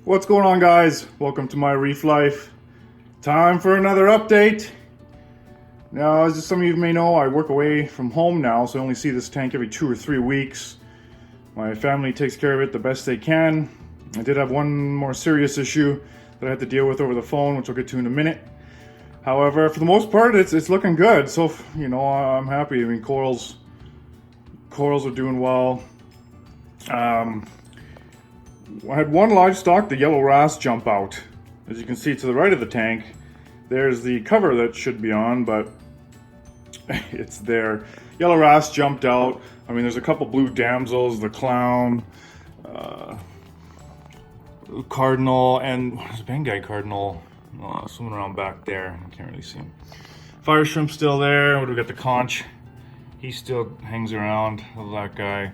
What's going on, guys? Welcome to my Reef Life. Time for another update. Now, as some of you may know, I work away from home now, so I only see this tank every 2 or 3 weeks. My family takes care of it the best they can. I did have one more serious issue that I had to deal with over the phone, which I'll get to in a minute. However, for the most part, it's looking good. So, I'm happy. I mean, corals are doing well. I had one livestock, the yellow wrasse, jump out. As you can see to the right of the tank, there's the cover that should be on, but it's there. Yellow wrasse jumped out. I mean, there's a couple blue damsels, the clown, cardinal, and what is a Banggai cardinal? Swimming around back there. I can't really see him. Fire shrimp's still there. What do we got? The conch. He still hangs around. That guy.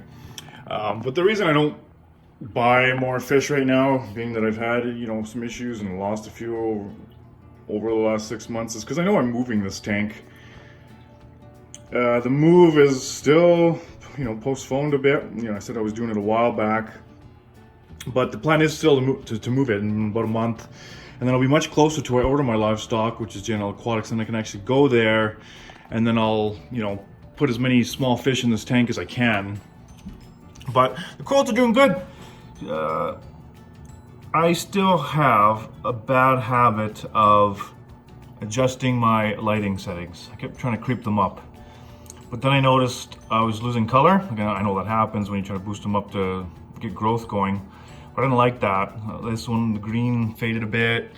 But the reason I don't buy more fish right now, being that I've had some issues and lost a few over the last 6 months, is because I know I'm moving this tank. The move is still postponed a bit. I said I was doing it a while back, but the plan is still to move it in about a month, and then I'll be much closer to where I order my livestock, which is General Aquatics, and I can actually go there, and then I'll put as many small fish in this tank as I can. But the corals are doing good. I still have a bad habit of adjusting my lighting settings. I kept trying to creep them up, but then I noticed I was losing color. Again, I know that happens when you try to boost them up to get growth going, but I didn't like that. This one, the green faded a bit,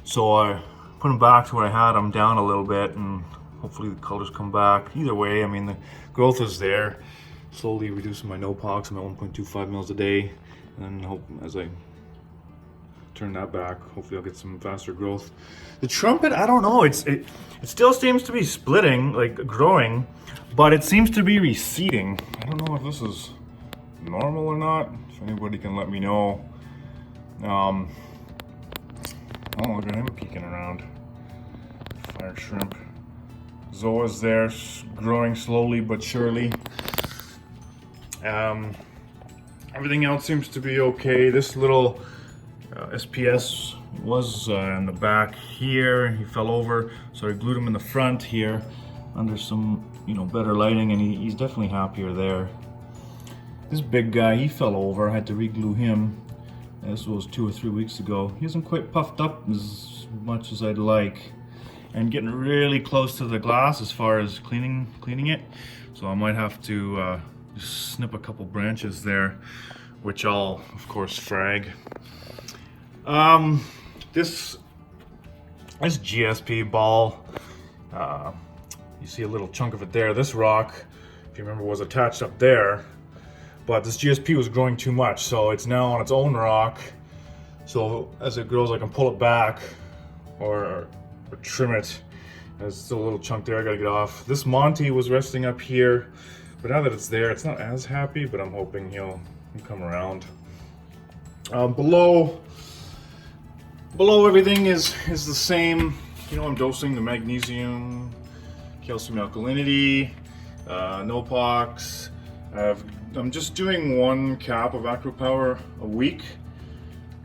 so I put them back to where I had them, down a little bit, and hopefully the colors come back. Either way, I mean, the growth is there. Slowly reducing my no-pox. I'm at 1.25 mils a day, and then as I turn that back, hopefully I'll get some faster growth. The trumpet, I don't know. It still seems to be splitting, like growing, but it seems to be receding. I don't know if this is normal or not. If anybody can let me know. Oh, look at him peeking around. Fire shrimp. Zoa's there, growing slowly but surely. Everything else seems to be okay. This little SPS was in the back here. He fell over, so I glued him in the front here under some better lighting, and he's definitely happier there. This big guy, he fell over. I had to re-glue him. This was 2 or 3 weeks ago. He isn't quite puffed up as much as I'd like, and getting really close to the glass as far as cleaning it. So I might have to snip a couple branches there, which I'll of course frag. This GSP ball, you see a little chunk of it there. This rock, if you remember, was attached up there, but this GSP was growing too much, so it's now on its own rock. So as it grows, I can pull it back or trim it. There's still a little chunk there I gotta get off. This Monty was resting up here, but now that it's there, it's not as happy, but I'm hoping he'll come around. Below everything is the same. I'm dosing the magnesium, calcium alkalinity, no pox. I'm just doing 1 cap of AcroPower a week.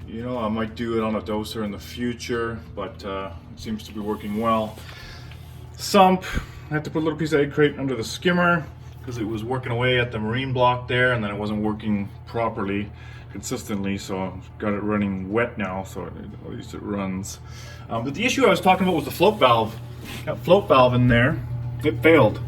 I might do it on a doser in the future, but it seems to be working well. Sump, I had to put a little piece of egg crate under the skimmer because it was working away at the marine block there, and then it wasn't working properly, consistently, so I've got it running wet now, so at least it runs. But the issue I was talking about was the float valve. That float valve in there, it failed.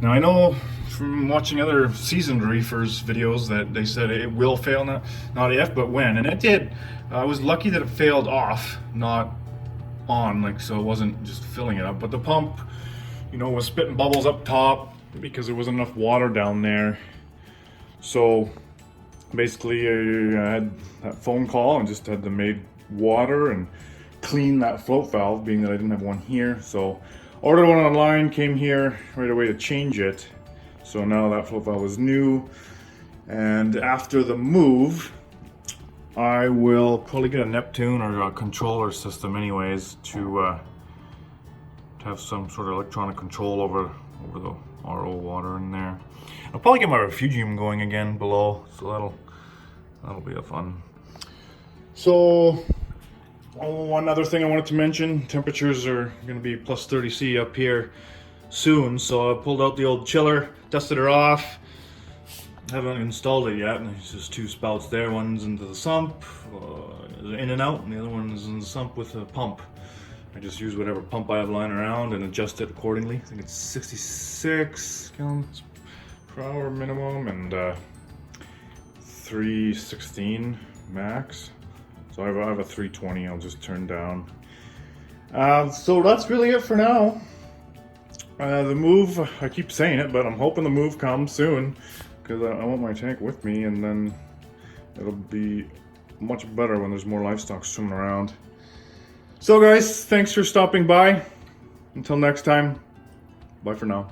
Now I know from watching other seasoned reefers videos that they said it will fail, not if, but when, and it did. I was lucky that it failed off, not on, so it wasn't just filling it up, but the pump, was spitting bubbles up top because there wasn't enough water down there. So basically I had that phone call and just had to make water and clean that float valve, being that I didn't have one here. So ordered one online, came here right away to change it. So now that float valve is new, and after the move I will probably get a Neptune or a controller system anyways to have some sort of electronic control over the RO water in there. I'll probably get my refugium going again below, so that'll be a fun So, one other thing I wanted to mention, temperatures are going to be plus 30°C up here soon, so I pulled out the old chiller, dusted her off. I haven't installed it yet, and there's just 2 spouts there. One's into the sump, in and out, and the other one is in the sump with a pump. I just use whatever pump I have lying around and adjust it accordingly. I think it's 66 gallons per hour minimum and 316 max. So I have a 320 I'll just turn down. So that's really it for now. The move, I keep saying it, but I'm hoping the move comes soon because I want my tank with me, and then it'll be much better when there's more livestock swimming around. So guys, thanks for stopping by. Until next time, bye for now.